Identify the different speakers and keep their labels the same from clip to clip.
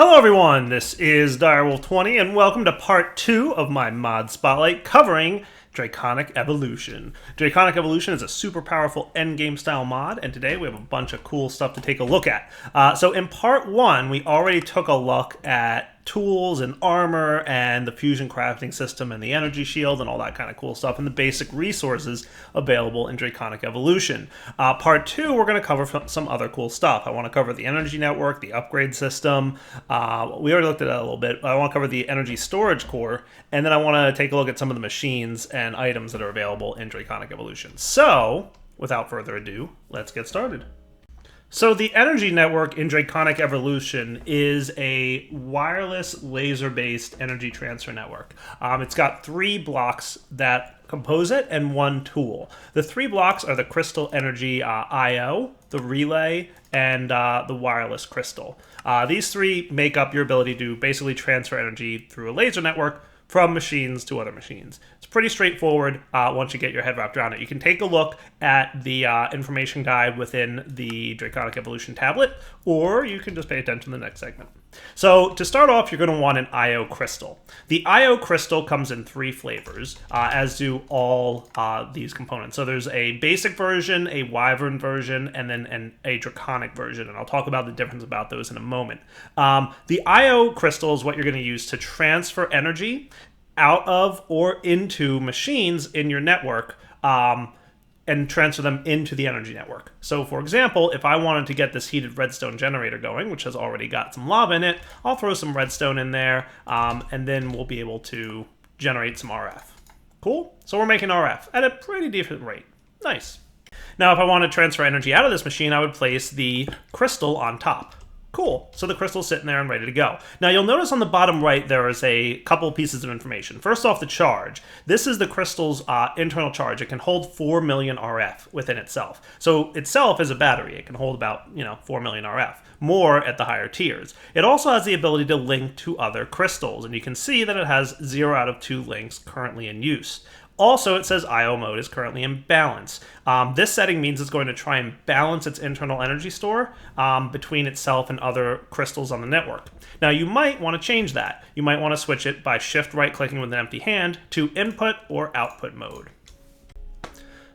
Speaker 1: Hello everyone, this is Direwolf20 and welcome to part 2 of my mod spotlight covering Draconic Evolution. Draconic Evolution is a super powerful endgame style mod, and today we have a bunch of cool stuff to take a look at. So in part 1, we already took a look at tools and armor and the fusion crafting system and the energy shield and all that kind of cool stuff and the basic resources available in Draconic Evolution. Part 2, we're going to cover some other cool stuff. I want to cover the energy network, the upgrade system. We already looked at that a little bit. I want to cover the energy storage core, and then I want to take a look at some of the machines and items that are available in Draconic Evolution. So, without further ado, let's get started. So the energy network in Draconic Evolution is a wireless laser-based energy transfer network. It's got 3 blocks that compose it and 1 tool. The 3 blocks are the crystal energy IO, the relay, and the wireless crystal. These 3 make up your ability to basically transfer energy through a laser network from machines to other machines. It's pretty straightforward once you get your head wrapped around it. You can take a look at the information guide within the Draconic Evolution tablet, or you can just pay attention to the next segment. So to start off, you're going to want an IO crystal. The IO crystal comes in 3 flavors, as do all these components. So there's a basic version, a wyvern version, and then a draconic version, and I'll talk about the difference about those in a moment. The IO crystal is what you're going to use to transfer energy out of or into machines in your network, and transfer them into the energy network. So for example, if I wanted to get this heated redstone generator going, which has already got some lava in it, I'll throw some redstone in there, and then we'll be able to generate some RF. Cool? So we're making RF at a pretty decent rate. Nice. Now if I want to transfer energy out of this machine, I would place the crystal on top. Cool. So the crystal's sitting there and ready to go. Now you'll notice on the bottom right there is a couple pieces of information. First off, the charge. This is the crystal's internal charge. It can hold 4 million RF within itself. So itself is a battery. It can hold about 4 million RF. More at the higher tiers. It also has the ability to link to other crystals, and you can see that it has 0 out of 2 links currently in use. Also, it says IO mode is currently in balance. This setting means it's going to try and balance its internal energy store between itself and other crystals on the network. Now, you might want to change that. You might want to switch it by shift right-clicking with an empty hand to input or output mode.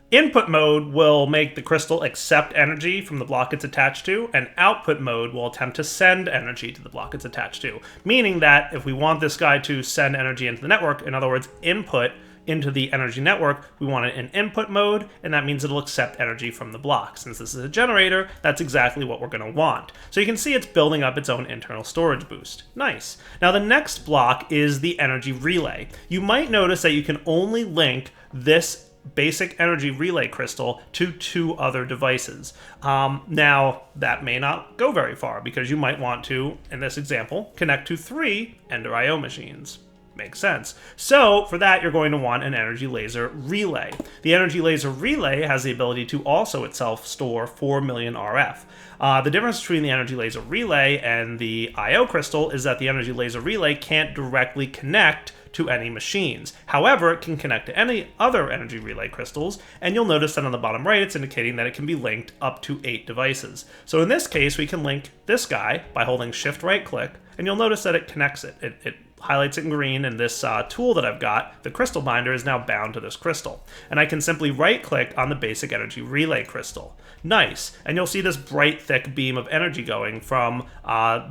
Speaker 1: Input mode will make the crystal accept energy from the block it's attached to, and output mode will attempt to send energy to the block it's attached to. Meaning that if we want this guy to send energy into the network, in other words, input into the energy network, we want it in input mode, and that means it'll accept energy from the block. Since this is a generator, that's exactly what we're going to want. So you can see it's building up its own internal storage boost. Nice. Now the next block is the energy relay. You might notice that you can only link this basic energy relay crystal to 2 other devices. Now, that may not go very far, because you might want to, in this example, connect to 3 Ender IO machines. Makes sense. So for that, you're going to want an energy laser relay. The energy laser relay has the ability to also itself store 4 million RF. The difference between the energy laser relay and the IO crystal is that the energy laser relay can't directly connect to any machines. However, it can connect to any other energy relay crystals, and you'll notice that on the bottom right, it's indicating that it can be linked up to 8 devices. So in this case, we can link this guy by holding shift right click, and you'll notice that it connects it. It highlights it in green, and this tool that I've got, the crystal binder, is now bound to this crystal. And I can simply right-click on the basic energy relay crystal. Nice. And you'll see this bright, thick beam of energy going from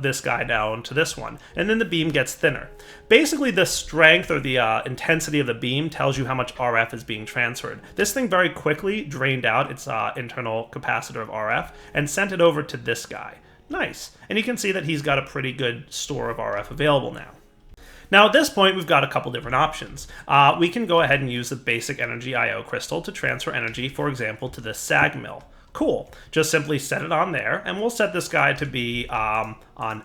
Speaker 1: this guy down to this one. And then the beam gets thinner. Basically, the strength or the intensity of the beam tells you how much RF is being transferred. This thing very quickly drained out its internal capacitor of RF and sent it over to this guy. Nice. And you can see that he's got a pretty good store of RF available now. Now at this point, we've got a couple different options. We can go ahead and use the basic energy IO crystal to transfer energy, for example, to this sag mill. Cool. Just simply set it on there, and we'll set this guy to be on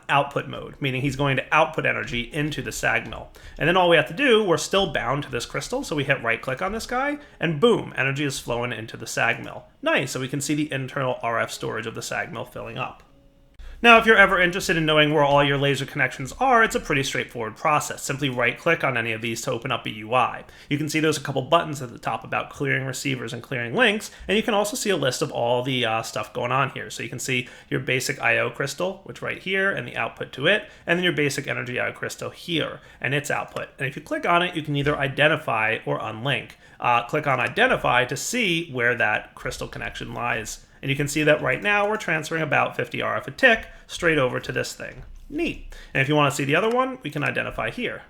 Speaker 1: output mode, meaning he's going to output energy into the sag mill. And then all we have to do, we're still bound to this crystal, so we hit right click on this guy, and boom, energy is flowing into the sag mill. Nice, so we can see the internal RF storage of the sag mill filling up. Now, if you're ever interested in knowing where all your laser connections are, it's a pretty straightforward process. Simply right-click on any of these to open up a UI. You can see there's a couple buttons at the top about clearing receivers and clearing links, and you can also see a list of all the stuff going on here. So you can see your basic I/O crystal, which right here, and the output to it, and then your basic energy I/O crystal here, and its output. And if you click on it, you can either identify or unlink. Click on Identify to see where that crystal connection lies. And you can see that right now we're transferring about 50 RF a tick straight over to this thing. Neat. And if you want to see the other one, we can identify here.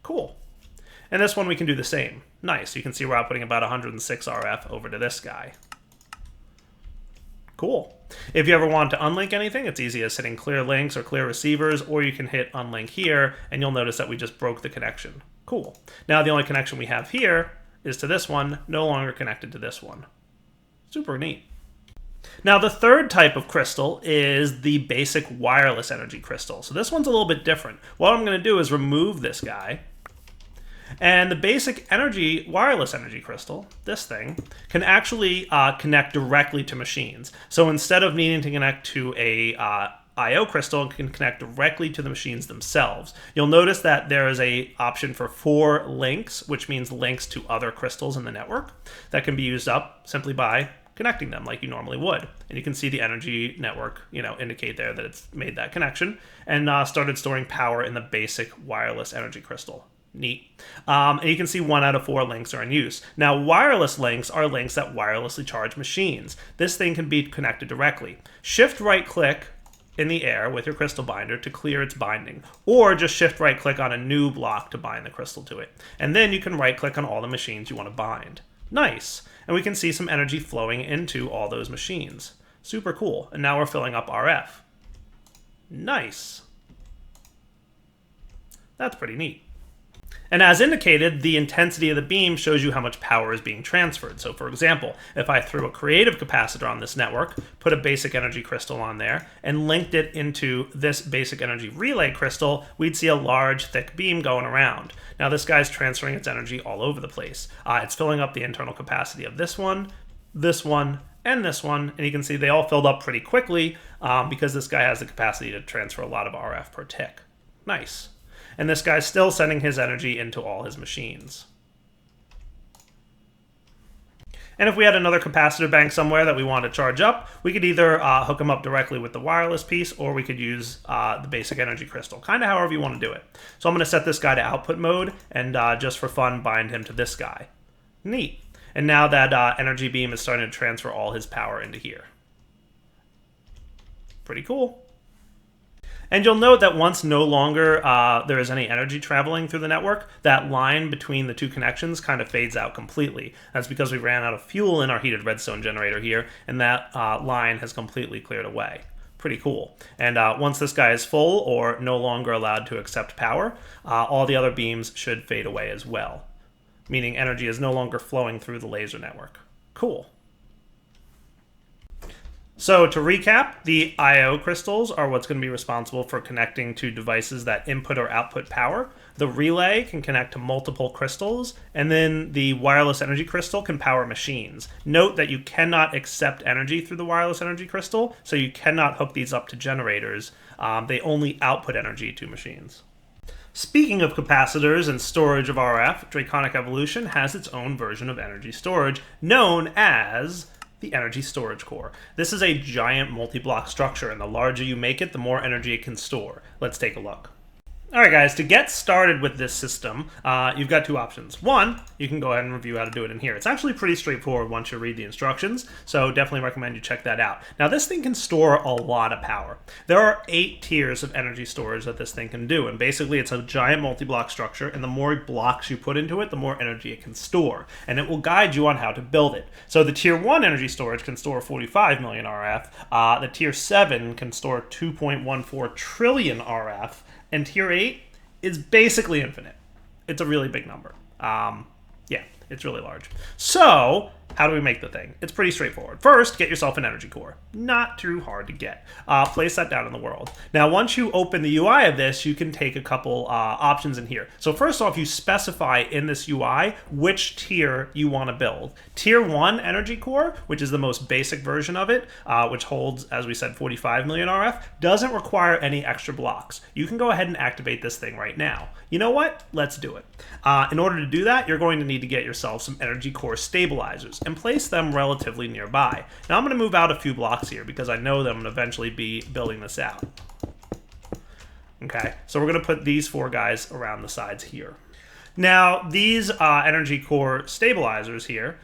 Speaker 1: Cool. And this one we can do the same. Nice. You can see we're outputting about 106 RF over to this guy. Cool. If you ever want to unlink anything, it's easy as hitting clear links or clear receivers, or you can hit unlink here, and you'll notice that we just broke the connection. Cool. Now the only connection we have here is to this one, no longer connected to this one. Super neat. Now, the third type of crystal is the basic wireless energy crystal. So this one's a little bit different. What I'm going to do is remove this guy. And the basic wireless energy crystal, this thing, can actually connect directly to machines. So instead of needing to connect to a I/O crystal, it can connect directly to the machines themselves. You'll notice that there is an option for 4 links, which means links to other crystals in the network that can be used up simply by connecting them like you normally would. And you can see the energy network, indicate there that it's made that connection and started storing power in the basic wireless energy crystal. Neat. And you can see 1 out of 4 links are in use. Now, wireless links are links that wirelessly charge machines. This thing can be connected directly. Shift right click in the air with your crystal binder to clear its binding, or just shift right click on a new block to bind the crystal to it. And then you can right click on all the machines you want to bind. Nice. And we can see some energy flowing into all those machines. Super cool. And now we're filling up RF. Nice. That's pretty neat. And as indicated, the intensity of the beam shows you how much power is being transferred. So for example, if I threw a creative capacitor on this network, put a basic energy crystal on there, and linked it into this basic energy relay crystal, we'd see a large, thick beam going around. Now this guy's transferring its energy all over the place. It's filling up the internal capacity of this one, and this one, and you can see they all filled up pretty quickly because this guy has the capacity to transfer a lot of RF per tick. Nice. And this guy's still sending his energy into all his machines. And if we had another capacitor bank somewhere that we want to charge up, we could either hook them up directly with the wireless piece, or we could use the basic energy crystal, kind of however you want to do it. So I'm going to set this guy to output mode, and just for fun, bind him to this guy. Neat. And now that energy beam is starting to transfer all his power into here. Pretty cool. And you'll note that once no longer there is any energy traveling through the network, that line between the two connections kind of fades out completely. That's because we ran out of fuel in our heated redstone generator here, and that line has completely cleared away. Pretty cool. And once this guy is full or no longer allowed to accept power, all the other beams should fade away as well, meaning energy is no longer flowing through the laser network. Cool. So to recap, the I/O crystals are what's going to be responsible for connecting to devices that input or output power. The relay can connect to multiple crystals, and then the wireless energy crystal can power machines. Note that you cannot accept energy through the wireless energy crystal, so you cannot hook these up to generators. They only output energy to machines. Speaking of capacitors and storage of RF, Draconic Evolution has its own version of energy storage known as the energy storage core. This is a giant multi-block structure, and the larger you make it, the more energy it can store. Let's take a look. Alright guys, to get started with this system, you've got 2 options. One, you can go ahead and review how to do it in here. It's actually pretty straightforward once you read the instructions, so definitely recommend you check that out. Now this thing can store a lot of power. There are 8 tiers of energy storage that this thing can do, and basically it's a giant multi-block structure, and the more blocks you put into it, the more energy it can store, and it will guide you on how to build it. So the tier 1 energy storage can store 45 million RF, the tier 7 can store 2.14 trillion RF, and tier 8 is basically infinite. It's a really big number. Yeah, it's really large. So how do we make the thing? It's pretty straightforward. First, get yourself an energy core. Not too hard to get. Place that down in the world. Now, once you open the UI of this, you can take a couple options in here. So first off, you specify in this UI which tier you want to build. Tier 1 energy core, which is the most basic version of it, which holds, as we said, 45 million RF, doesn't require any extra blocks. You can go ahead and activate this thing right now. You know what? Let's do it. In order to do that, you're going to need to get yourself some energy core stabilizers and place them relatively nearby. Now I'm going to move out a few blocks here because I know that I'm going to eventually be building this out. Okay, so we're going to put these 4 guys around the sides here. Now these energy core stabilizers here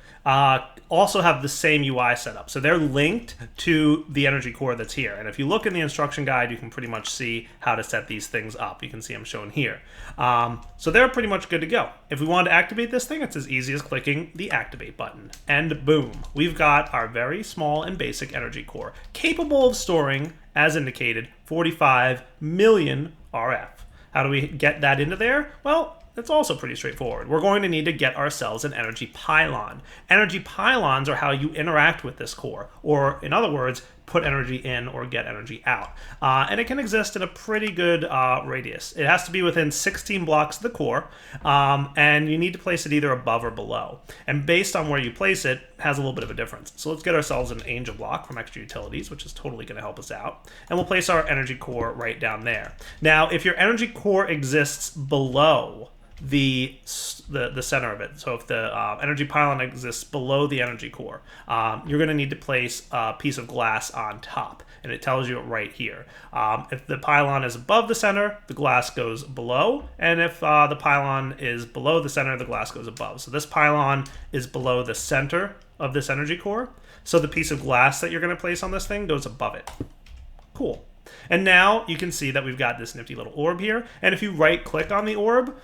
Speaker 1: also have the same UI setup. So they're linked to the energy core that's here. And if you look in the instruction guide, you can pretty much see how to set these things up. You can see them shown here. So they're pretty much good to go. If we want to activate this thing, it's as easy as clicking the activate button. And boom, we've got our very small and basic energy core, capable of storing, as indicated, 45 million RF. How do we get that into there? Well, it's also pretty straightforward. We're going to need to get ourselves an energy pylon. Energy pylons are how you interact with this core, or in other words, put energy in or get energy out. And it can exist in a pretty good radius. It has to be within 16 blocks of the core, and you need to place it either above or below. And based on where you place it, has a little bit of a difference. So let's get ourselves an angel block from Extra Utilities, which is totally going to help us out. And we'll place our energy core right down there. Now, if your energy core exists below the center of it. So if the energy pylon exists below the energy core, you're going to need to place a piece of glass on top, and it tells you it right here. If the pylon is above the center, the glass goes below, and if the pylon is below the center, the glass goes above. So this pylon is below the center of this energy core, so the piece of glass that you're going to place on this thing goes above it. Cool. And now you can see that we've got this nifty little orb here. And if you right click on the orb,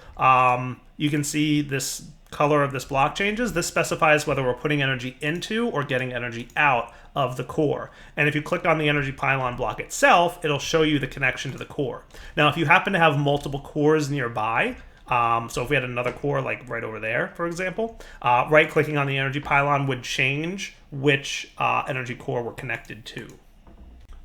Speaker 1: you can see this color of this block changes. This specifies whether we're putting energy into or getting energy out of the core. And if you click on the energy pylon block itself, it'll show you the connection to the core. Now, if you happen to have multiple cores nearby, so if we had another core like right over there, for example, right clicking on the energy pylon would change which energy core we're connected to.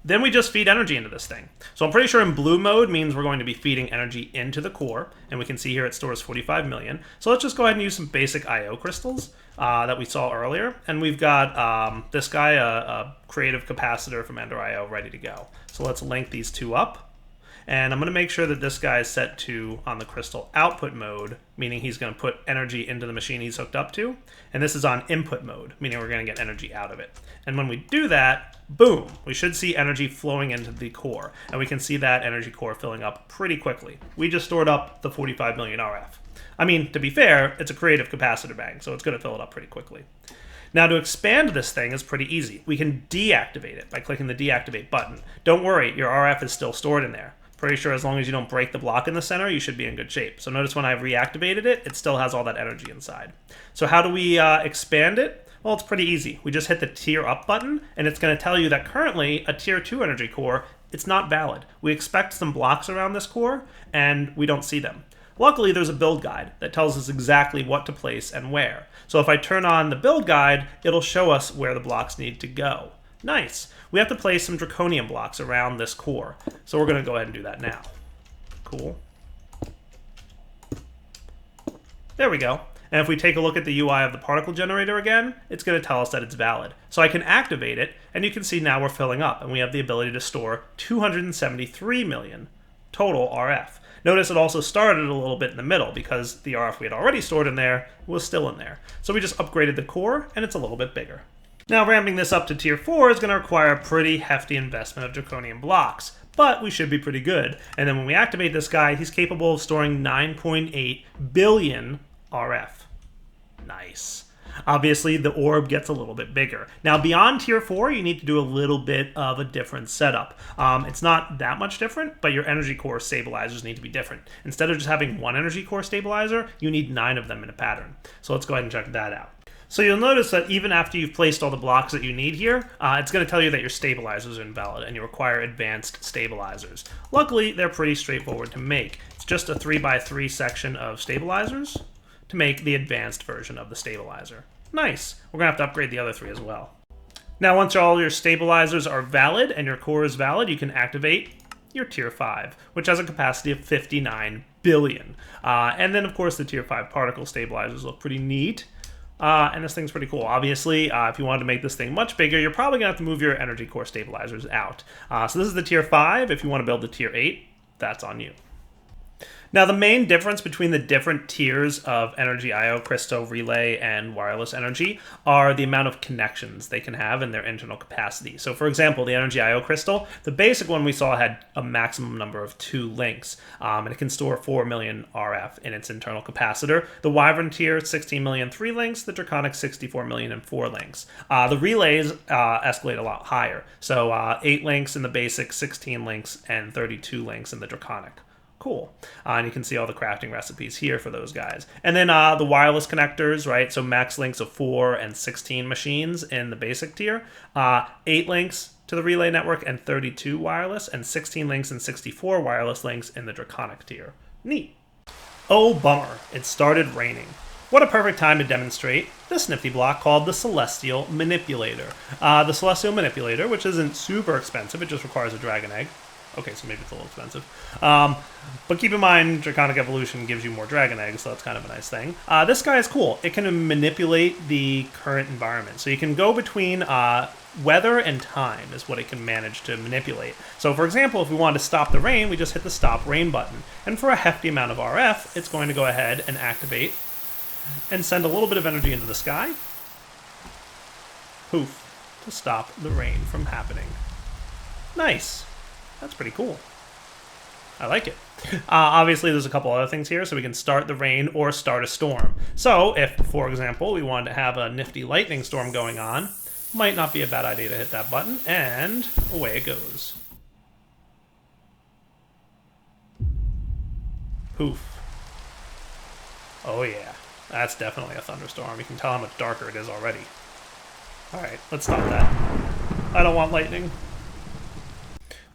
Speaker 1: Then we just feed energy into this thing. So I'm pretty sure in blue mode means we're going to be feeding energy into the core, and we can see here it stores 45 million. So let's just go ahead and use some basic IO crystals that we saw earlier. And we've got this guy, a creative capacitor from Ender IO, ready to go. So let's link these two up. And I'm going to make sure that this guy is set to on the crystal output mode, meaning he's going to put energy into the machine he's hooked up to. And this is on input mode, meaning we're going to get energy out of it. And when we do that, boom, we should see energy flowing into the core. And we can see that energy core filling up pretty quickly. We just stored up the 45 million RF. I mean, to be fair, it's a creative capacitor bank, so it's going to fill it up pretty quickly. Now, to expand this thing is pretty easy. We can deactivate it by clicking the deactivate button. Don't worry, your RF is still stored in there. Pretty sure as long as you don't break the block in the center, you should be in good shape. So notice when I've reactivated it, it still has all that energy inside. So how do we expand it? Well, it's pretty easy. We just hit the tier up button, and it's going to tell you that currently a tier 2 energy core, it's not valid. We expect some blocks around this core, and we don't see them. Luckily, there's a build guide that tells us exactly what to place and where. So if I turn on the build guide, it'll show us where the blocks need to go. Nice. We have to place some draconium blocks around this core. So we're going to go ahead and do that now. Cool. There we go. And if we take a look at the UI of the particle generator again, it's going to tell us that it's valid. So I can activate it, and you can see now we're filling up, and we have the ability to store 273 million total RF. Notice it also started a little bit in the middle because the RF we had already stored in there was still in there. So we just upgraded the core, and it's a little bit bigger. Now, ramping this up to tier 4 is going to require a pretty hefty investment of draconium blocks, but we should be pretty good. And then when we activate this guy, he's capable of storing 9.8 billion RF. Nice. Obviously, the orb gets a little bit bigger. Now, beyond tier 4, you need to do a little bit of a different setup. It's not that much different, but your energy core stabilizers need to be different. Instead of just having one energy core stabilizer, you need 9 of them in a pattern. So let's go ahead and check that out. So you'll notice that even after you've placed all the blocks that you need here, it's going to tell you that your stabilizers are invalid and you require advanced stabilizers. Luckily, they're pretty straightforward to make. It's just a 3x3 section of stabilizers to make the advanced version of the stabilizer. Nice. We're going to have to upgrade the other 3 as well. Now, once all your stabilizers are valid and your core is valid, you can activate your Tier 5, which has a capacity of 59 billion. And then, of course, the Tier 5 particle stabilizers look pretty neat. And this thing's pretty cool. Obviously, if you wanted to make this thing much bigger, you're probably going to have to move your energy core stabilizers out. So this is the Tier 5. If you want to build the Tier 8, that's on you. Now, the main difference between the different tiers of energy IO, crystal, relay, and wireless energy are the amount of connections they can have and their internal capacity. So, for example, the energy IO crystal, the basic one we saw had a maximum number of 2 links, and it can store 4 million RF in its internal capacitor. The Wyvern tier, 16 million 3 links, the Draconic, 64 million and 4 links. The relays escalate a lot higher. So, 8 links in the basic, 16 links, and 32 links in the Draconic. Cool. And you can see all the crafting recipes here for those guys. And then the wireless connectors, right? So max links of 4 and 16 machines in the basic tier. 8 links to the relay network and 32 wireless, and 16 links and 64 wireless links in the Draconic tier. Neat. Oh, bummer. It started raining. What a perfect time to demonstrate this nifty block called the Celestial Manipulator. The Celestial Manipulator, which isn't super expensive, it just requires a dragon egg. Okay, so maybe it's a little expensive. But keep in mind, Draconic Evolution gives you more dragon eggs, so that's kind of a nice thing. This guy is cool. It can manipulate the current environment. So you can go between weather and time is what it can manage to manipulate. So for example, if we wanted to stop the rain, we just hit the Stop Rain button. And for a hefty amount of RF, it's going to go ahead and activate and send a little bit of energy into the sky. Poof. To stop the rain from happening. Nice. That's pretty cool. I like it. Obviously, there's a couple other things here, so we can start the rain or start a storm. So if, for example, we wanted to have a nifty lightning storm going on, might not be a bad idea to hit that button, and away it goes. Poof. Oh yeah, that's definitely a thunderstorm. You can tell how much darker it is already. Alright, let's stop that. I don't want lightning.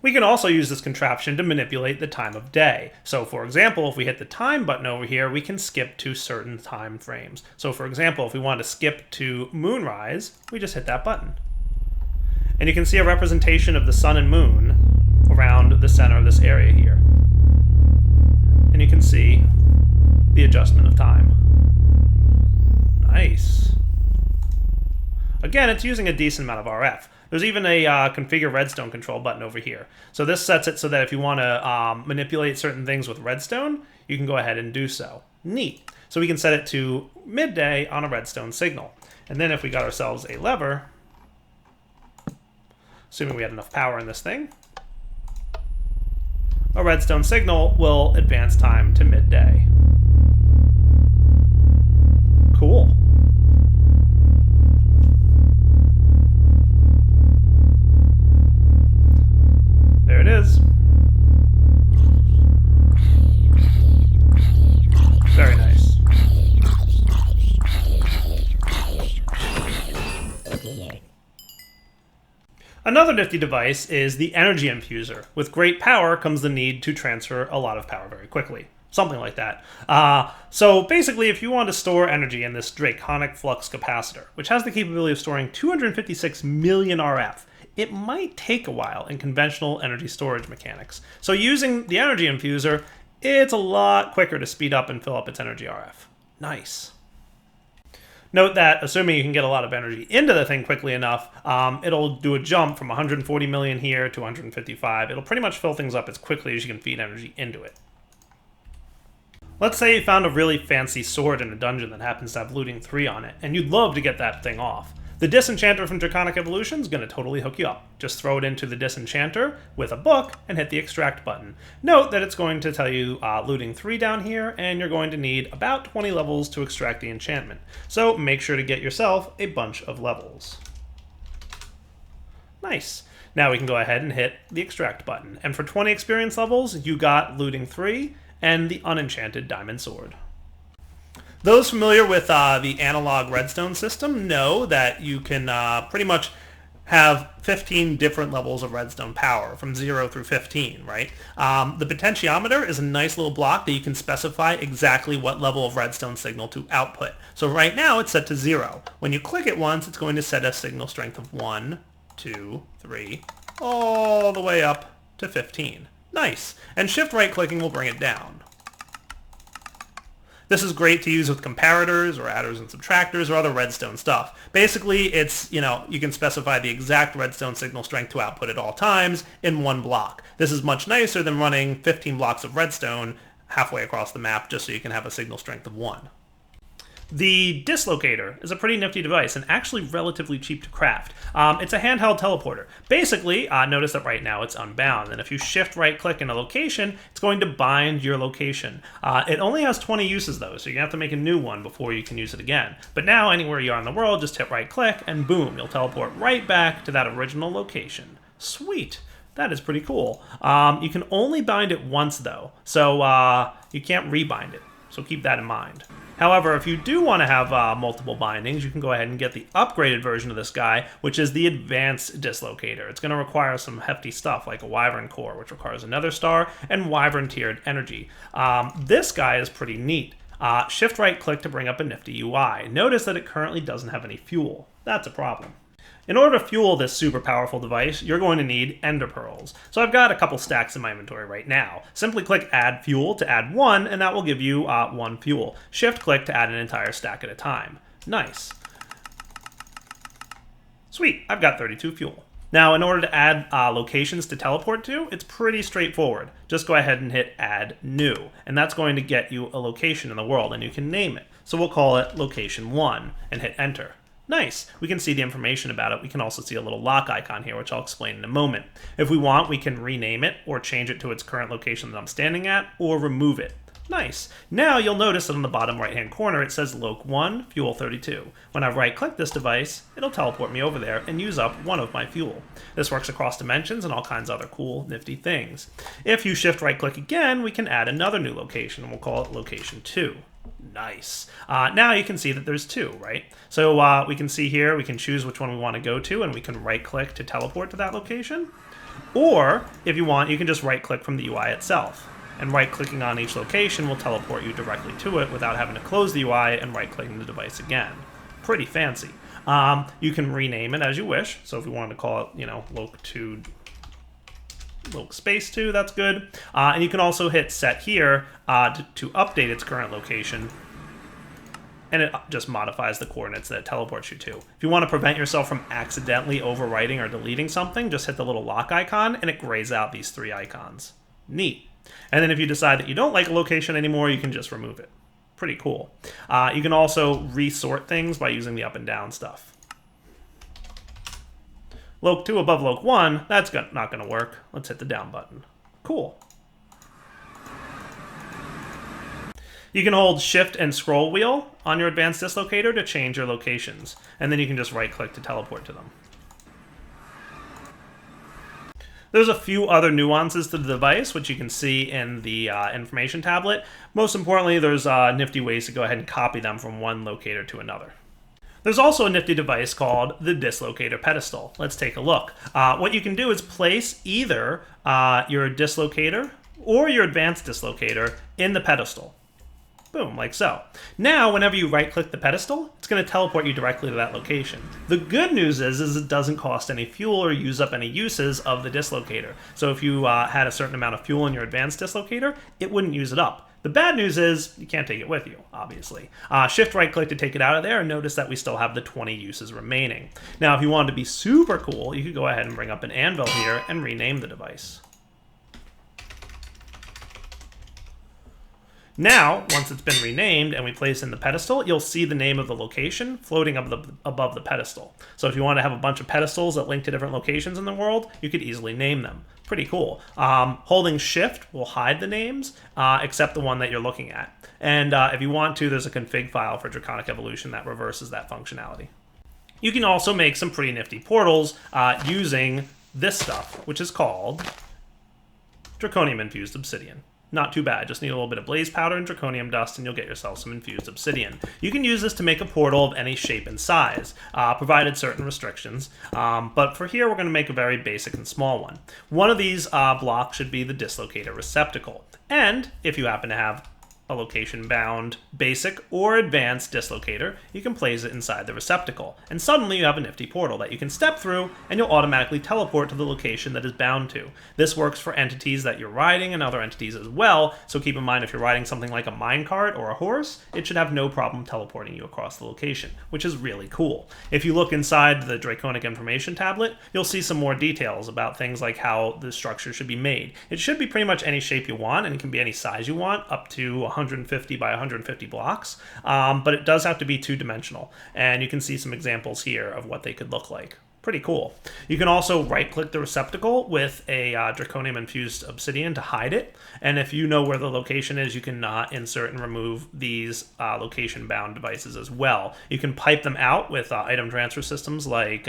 Speaker 1: We can also use this contraption to manipulate the time of day. So for example, if we hit the time button over here, we can skip to certain time frames. So for example, if we want to skip to moonrise, we just hit that button. And you can see a representation of the sun and moon around the center of this area here. And you can see the adjustment of time. Nice. Again, it's using a decent amount of RF. There's even a configure redstone control button over here. So this sets it so that if you want to manipulate certain things with redstone, you can go ahead and do so. Neat. So we can set it to midday on a redstone signal. And then if we got ourselves a lever, assuming we had enough power in this thing, a redstone signal will advance time to midday. Cool. There it is. Very nice. Another nifty device is the Energy Infuser. With great power comes the need to transfer a lot of power very quickly. Something like that. So basically, if you want to store energy in this Draconic Flux capacitor, which has the capability of storing 256 million RF, it might take a while in conventional energy storage mechanics. So using the Energy Infuser, it's a lot quicker to speed up and fill up its energy RF. Nice. Note that, assuming you can get a lot of energy into the thing quickly enough, it'll do a jump from 140 million here to 155. It'll pretty much fill things up as quickly as you can feed energy into it. Let's say you found a really fancy sword in a dungeon that happens to have looting 3 on it, and you'd love to get that thing off. The Disenchanter from Draconic Evolution is going to totally hook you up. Just throw it into the Disenchanter with a book and hit the extract button. Note that it's going to tell you looting 3 down here, and you're going to need about 20 levels to extract the enchantment. So make sure to get yourself a bunch of levels. Nice. Now we can go ahead and hit the extract button. And for 20 experience levels, you got looting 3 and the unenchanted diamond sword. Those familiar with the analog redstone system know that you can pretty much have 15 different levels of redstone power from 0 through 15, right? The potentiometer is a nice little block that you can specify exactly what level of redstone signal to output. So right now it's set to 0. When you click it once, it's going to set a signal strength of 1, 2, 3, all the way up to 15. Nice. And shift right clicking will bring it down. This is great to use with comparators or adders and subtractors or other redstone stuff. Basically, it's, you can specify the exact redstone signal strength to output at all times in one block. This is much nicer than running 15 blocks of redstone halfway across the map just so you can have a signal strength of 1. The Dislocator is a pretty nifty device and actually relatively cheap to craft. It's a handheld teleporter. Basically, notice that right now it's unbound, and if you shift right click in a location, it's going to bind your location. It only has 20 uses though, so you have to make a new one before you can use it again. But now, anywhere you are in the world, just hit right click and boom, you'll teleport right back to that original location. Sweet! That is pretty cool. You can only bind it once though, so you can't rebind it, so keep that in mind. However, if you do want to have multiple bindings, you can go ahead and get the upgraded version of this guy, which is the Advanced Dislocator. It's going to require some hefty stuff like a Wyvern core, which requires another star, and Wyvern tiered energy. This guy is pretty neat. Shift right click to bring up a nifty UI. Notice that it currently doesn't have any fuel. That's a problem. In order to fuel this super powerful device, you're going to need ender pearls. So I've got a couple stacks in my inventory right now. Simply click add fuel to add 1, and that will give you 1 fuel. Shift click to add an entire stack at a time. Nice. Sweet, I've got 32 fuel. Now, in order to add locations to teleport to, it's pretty straightforward. Just go ahead and hit add new, and that's going to get you a location in the world, and you can name it. So we'll call it location 1, and hit enter. Nice. We can see the information about it. We can also see a little lock icon here, which I'll explain in a moment. If we want, we can rename it or change it to its current location that I'm standing at, or remove it. Nice. Now you'll notice that on the bottom right-hand corner it says Loc 1, Fuel 32. When I right-click this device, it'll teleport me over there and use up 1 of my fuel. This works across dimensions and all kinds of other cool, nifty things. If you shift right-click again, we can add another new location, and we'll call it Location 2. Nice. Now you can see that there's 2, right? So we can see here, we can choose which one we want to go to, and we can right-click to teleport to that location. Or, if you want, you can just right-click from the UI itself. And right-clicking on each location will teleport you directly to it without having to close the UI and right-clicking the device again. Pretty fancy. You can rename it as you wish. So if you wanted to call it, Loc 2, Loc space 2, that's good. And you can also hit set here to update its current location. And it just modifies the coordinates that it teleports you to. If you want to prevent yourself from accidentally overwriting or deleting something, just hit the little lock icon and it grays out these 3 icons. Neat. And then if you decide that you don't like a location anymore, you can just remove it. Pretty cool. You can also resort things by using the up and down stuff. Loc 2 above Loc 1, that's not going to work. Let's hit the down button. Cool. You can hold Shift and Scroll wheel on your Advanced Dislocator to change your locations, and then you can just right-click to teleport to them. There's a few other nuances to the device, which you can see in the information tablet. Most importantly, there's nifty ways to go ahead and copy them from one locator to another. There's also a nifty device called the Dislocated Pedestal. Let's take a look. What you can do is place either your Dislocator or your Advanced Dislocator in the pedestal. Boom, like so. Now, whenever you right-click the pedestal, it's going to teleport you directly to that location. The good news is it doesn't cost any fuel or use up any uses of the Dislocator. So if you had a certain amount of fuel in your Advanced Dislocator, it wouldn't use it up. The bad news is you can't take it with you, obviously. Shift right-click to take it out of there, and notice that we still have the 20 uses remaining. Now, if you wanted to be super cool, you could go ahead and bring up an anvil here and rename the device. Now, once it's been renamed and we place it in the pedestal, you'll see the name of the location floating above the pedestal. So if you want to have a bunch of pedestals that link to different locations in the world, you could easily name them. Pretty cool. Holding Shift will hide the names, except the one that you're looking at. And if you want to, there's a config file for Draconic Evolution that reverses that functionality. You can also make some pretty nifty portals using this stuff, which is called Draconium Infused Obsidian. not too bad. Just need a little bit of blaze powder and draconium dust, and you'll get yourself some infused obsidian. You can use this to make a portal of any shape and size, provided certain restrictions. But for here, we're going to make a very basic and small one. One of these blocks should be the Dislocator receptacle. And if you happen to have a location-bound basic or advanced dislocator, you can place it inside the receptacle, and suddenly you have a nifty portal that you can step through, and you'll automatically teleport to the location that is bound to. This works for entities that you're riding and other entities as well, so keep in mind if you're riding something like a minecart or a horse, it should have no problem teleporting you across the location, which is really cool. If you look inside the Draconic information tablet, you'll see some more details about things like how the structure should be made. It should be pretty much any shape you want, and it can be any size you want, up to 150 by 150 blocks, but it does have to be two-dimensional, and you can see some examples here of what they could look like. Pretty cool. You can also right-click the receptacle with a draconium infused obsidian to hide it, and if you know where the location is, you can insert and remove these location-bound devices as well. You can pipe them out with item transfer systems like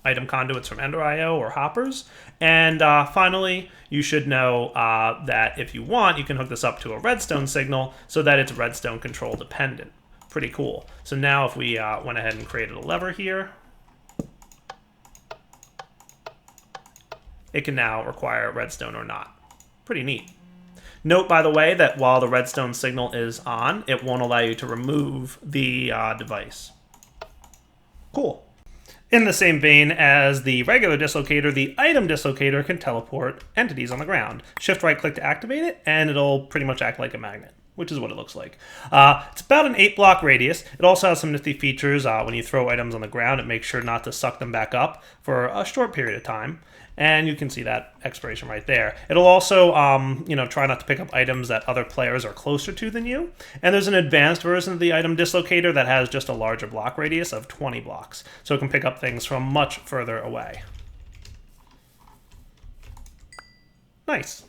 Speaker 1: item conduits from Ender.io or hoppers, and finally, you should know that if you want, you can hook this up to a redstone signal so that it's redstone control dependent. Pretty cool. So now if we went ahead and created a lever here, it can now require redstone or not. Pretty neat. Note, by the way, that while the redstone signal is on, it won't allow you to remove the device. Cool. In the same vein as the regular dislocator, the item dislocator can teleport entities on the ground. Shift right-click to activate it, and it'll pretty much act like a magnet, which is what it looks like. It's about an 8-block radius. It also has some nifty features. When you throw items on the ground, it makes sure not to suck them back up for a short period of time. And you can see that expiration right there. It'll also, try not to pick up items that other players are closer to than you. And there's an advanced version of the item dislocator that has just a larger block radius of 20 blocks. So it can pick up things from much further away. Nice.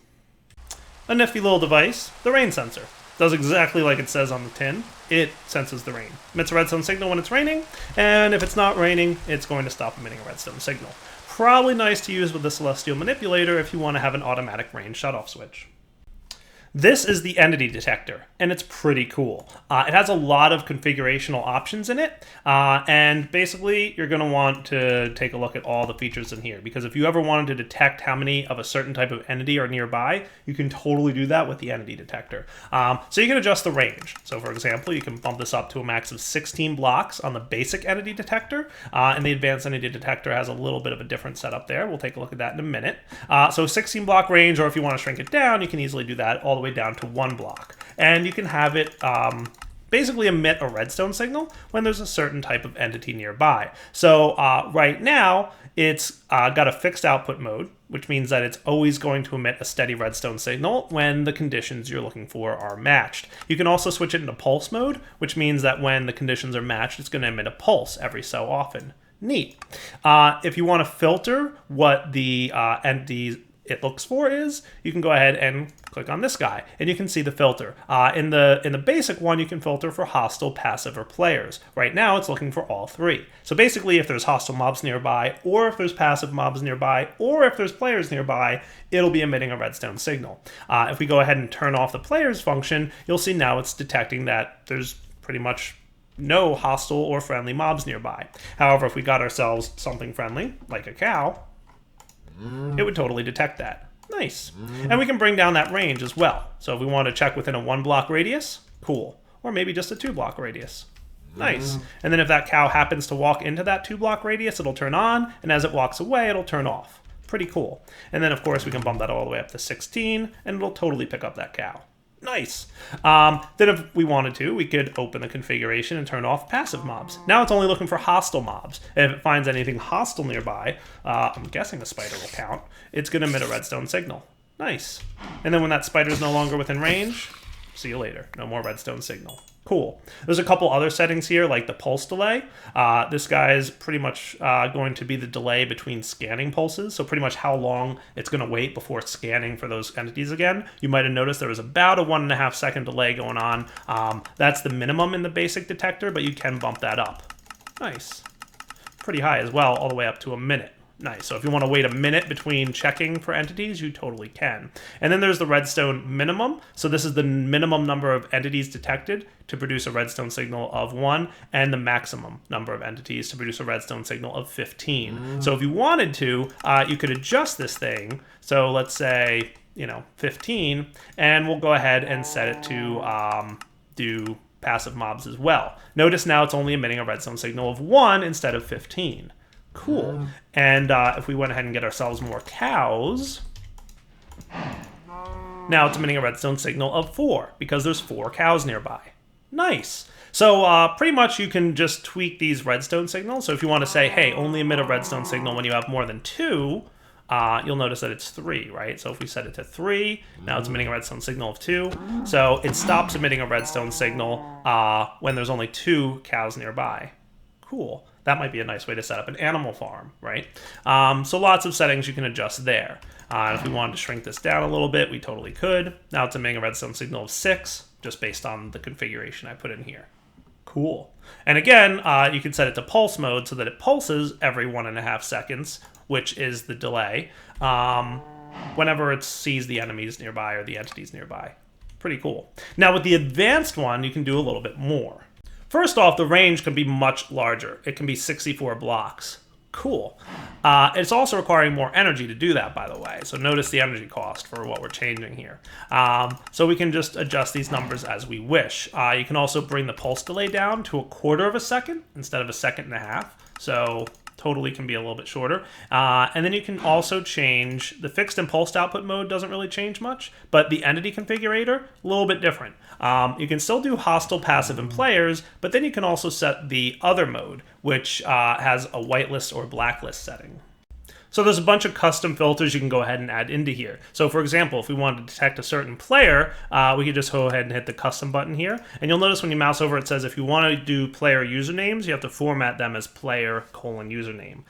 Speaker 1: A nifty little device, the rain sensor. Does exactly like it says on the tin. It senses the rain. Emits a redstone signal when it's raining, and if it's not raining, it's going to stop emitting a redstone signal. Probably nice to use with the Celestial Manipulator if you want to have an automatic rain shutoff switch. This is the entity detector, and it's pretty cool. It has a lot of configurational options in it, and basically you're going to want to take a look at all the features in here, because if you ever wanted to detect how many of a certain type of entity are nearby, you can totally do that with the entity detector. So you can adjust the range. So for example, you can bump this up to a max of 16 blocks on the basic entity detector, and the advanced entity detector has a little bit of a different setup there. We'll take a look at that in a minute. So 16 block range, or if you want to shrink it down, you can easily do that all the way down to 1 block. And you can have it basically emit a redstone signal when there's a certain type of entity nearby. So right now, it's got a fixed output mode, which means that it's always going to emit a steady redstone signal when the conditions you're looking for are matched. You can also switch it into pulse mode, which means that when the conditions are matched, it's going to emit a pulse every so often. Neat. If you want to filter what the entity it looks for is, you can go ahead and click on this guy, and you can see the filter. In the basic one, you can filter for hostile, passive, or players. Right now, it's looking for all three. So basically, if there's hostile mobs nearby, or if there's passive mobs nearby, or if there's players nearby, it'll be emitting a redstone signal. If we go ahead and turn off the players function, you'll see now it's detecting that there's pretty much no hostile or friendly mobs nearby. However, if we got ourselves something friendly, like a cow, it would totally detect that. Nice. And we can bring down that range as well. So if we want to check within a 1 block radius, cool. Or maybe just a 2 block radius. Nice. And then if that cow happens to walk into that 2 block radius, it'll turn on, and as it walks away, it'll turn off. Pretty cool. And then of course we can bump that all the way up to 16, and it'll totally pick up that cow. Nice. Then if we wanted to, we could open the configuration and turn off passive mobs. Now it's only looking for hostile mobs. And if it finds anything hostile nearby, I'm guessing a spider will count, it's going to emit a redstone signal. Nice. And then when that spider is no longer within range, see you later. No more redstone signal. Cool. There's a couple other settings here, like the pulse delay. This guy is pretty much going to be the delay between scanning pulses, so pretty much how long it's going to wait before scanning for those entities again. You might have noticed there was about a 1.5 second delay going on. That's the minimum in the basic detector, but you can bump that up. Nice. Pretty high as well, all the way up to a minute. Nice. So if you want to wait a minute between checking for entities, you totally can. And then there's the redstone minimum. So this is the minimum number of entities detected to produce a redstone signal of 1, and the maximum number of entities to produce a redstone signal of 15. So if you wanted to, you could adjust this thing. So let's say, 15, and we'll go ahead and set it to do passive mobs as well. Notice now it's only emitting a redstone signal of 1 instead of 15. Cool. And if we went ahead and get ourselves more cows, now it's emitting a redstone signal of 4 because there's 4 cows nearby. Nice. So pretty much you can just tweak these redstone signals. So if you want to say, hey, only emit a redstone signal when you have more than 2, you'll notice that it's 3, right? So if we set it to 3, now it's emitting a redstone signal of 2. So it stops emitting a redstone signal when there's only 2 cows nearby. Cool. That might be a nice way to set up an animal farm, right? So lots of settings you can adjust there. If we wanted to shrink this down a little bit, we totally could. Now it's emitting a redstone signal of 6, just based on the configuration I put in here. Cool. And again, you can set it to pulse mode so that it pulses every 1.5 seconds, which is the delay, whenever it sees the enemies nearby or the entities nearby. Pretty cool. Now with the advanced one, you can do a little bit more. First off, the range can be much larger. It can be 64 blocks. Cool. It's also requiring more energy to do that, by the way. So notice the energy cost for what we're changing here. So we can just adjust these numbers as we wish. You can also bring the pulse delay down to 1/4 second instead of 1.5 seconds. So totally can be a little bit shorter. And then you can also change the fixed and pulsed output mode. Doesn't really change much, but the entity configurator, a little bit different. You can still do hostile, passive, and players, but then you can also set the other mode, which has a whitelist or blacklist setting. So there's a bunch of custom filters you can go ahead and add into here. So for example, if we wanted to detect a certain player, we could just go ahead and hit the custom button here. And you'll notice when you mouse over, it says if you want to do player usernames, you have to format them as player:username.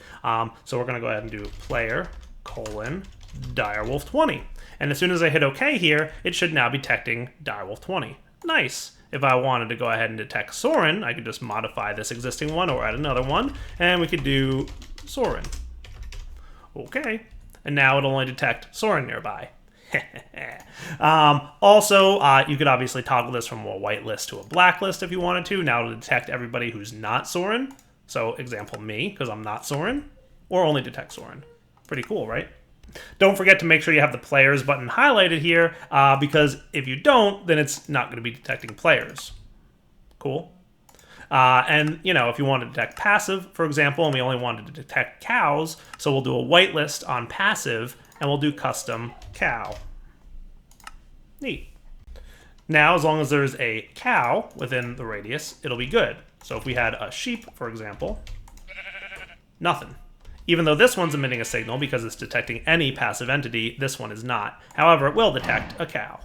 Speaker 1: So we're going to go ahead and do player:direwolf20. And as soon as I hit OK here, it should now be detecting direwolf20. Nice. If I wanted to go ahead and detect Soren, I could just modify this existing one or add another one, and we could do Soren. Okay, and now it'll only detect Soren nearby. Also, you could obviously toggle this from a whitelist to a blacklist if you wanted to. Now it'll detect everybody who's not Soren. So example me, because I'm not Soren, or only detect Soren. Pretty cool, right? Don't forget to make sure you have the players button highlighted here, because if you don't, then it's not going to be detecting players. Cool. And, if you want to detect passive, for example, and we only wanted to detect cows, so we'll do a whitelist on passive, and we'll do custom cow. Neat. Now, as long as there's a cow within the radius, it'll be good. So if we had a sheep, for example, nothing. Even though this one's emitting a signal because it's detecting any passive entity, this one is not. However, it will detect a cow.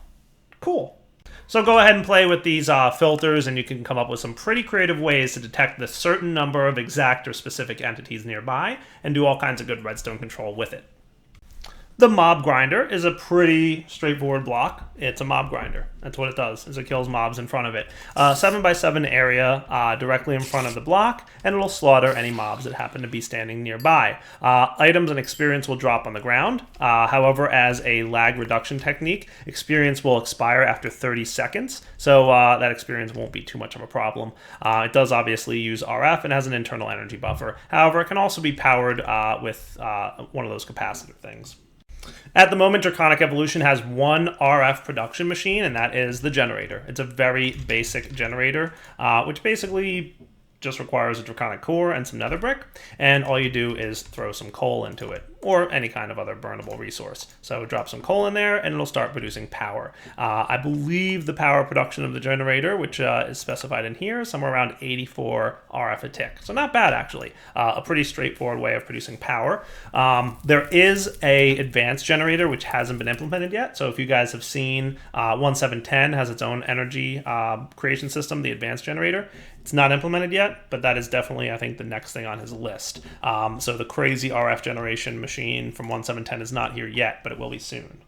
Speaker 1: Cool. So go ahead and play with these filters, and you can come up with some pretty creative ways to detect the certain number of exact or specific entities nearby, and do all kinds of good redstone control with it. The mob grinder is a pretty straightforward block. It's a mob grinder. That's what it does, is it kills mobs in front of it. 7x7 area directly in front of the block, and it'll slaughter any mobs that happen to be standing nearby. Items and experience will drop on the ground. However, as a lag reduction technique, experience will expire after 30 seconds, so that experience won't be too much of a problem. It does obviously use RF and has an internal energy buffer. However, it can also be powered with one of those capacitor things. At the moment, Draconic Evolution has one RF production machine, and that is the generator. It's a very basic generator, which basically just requires a Draconic core and some nether brick, and all you do is throw some coal into it, or any kind of other burnable resource. So drop some coal in there, and it'll start producing power. I believe the power production of the generator, which is specified in here, is somewhere around 84 RF a tick. So not bad, actually. A pretty straightforward way of producing power. There is a advanced generator, which hasn't been implemented yet. So if you guys have seen 1710 has its own energy creation system, the advanced generator. It's not implemented yet, but that is definitely, I think, the next thing on his list. So the crazy RF generation machine from 1710 is not here yet, but it will be soon.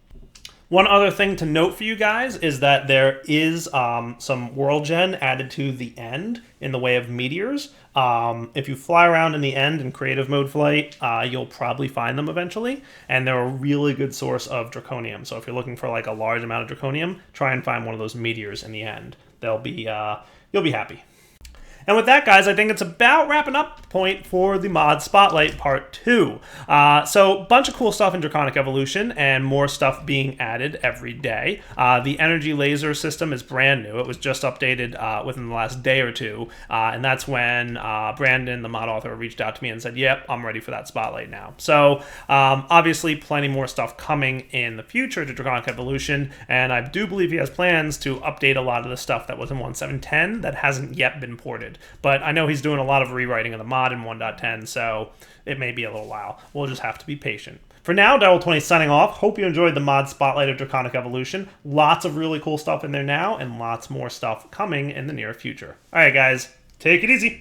Speaker 1: One other thing to note for you guys is that there is some world gen added to the end in the way of meteors. If you fly around in the end in creative mode flight, you'll probably find them eventually, and they're a really good source of draconium. So if you're looking for like a large amount of draconium, try and find one of those meteors in the end. They'll be you'll be happy. And with that, guys, I think it's about wrapping up point for the Mod Spotlight Part 2. So, bunch of cool stuff in Draconic Evolution, and more stuff being added every day. The energy laser system is brand new. It was just updated within the last day or two, and that's when Brandon, the mod author, reached out to me and said, yep, I'm ready for that Spotlight now. So, obviously, plenty more stuff coming in the future to Draconic Evolution, and I do believe he has plans to update a lot of the stuff that was in 1.7.10 that hasn't yet been ported. But I know he's doing a lot of rewriting of the mod in 1.10, so it may be a little while. We'll just have to be patient. For now, Darwell20 signing off. Hope you enjoyed the Mod Spotlight of Draconic Evolution. Lots of really cool stuff in there now, and lots more stuff coming in the near future. Alright guys, take it easy.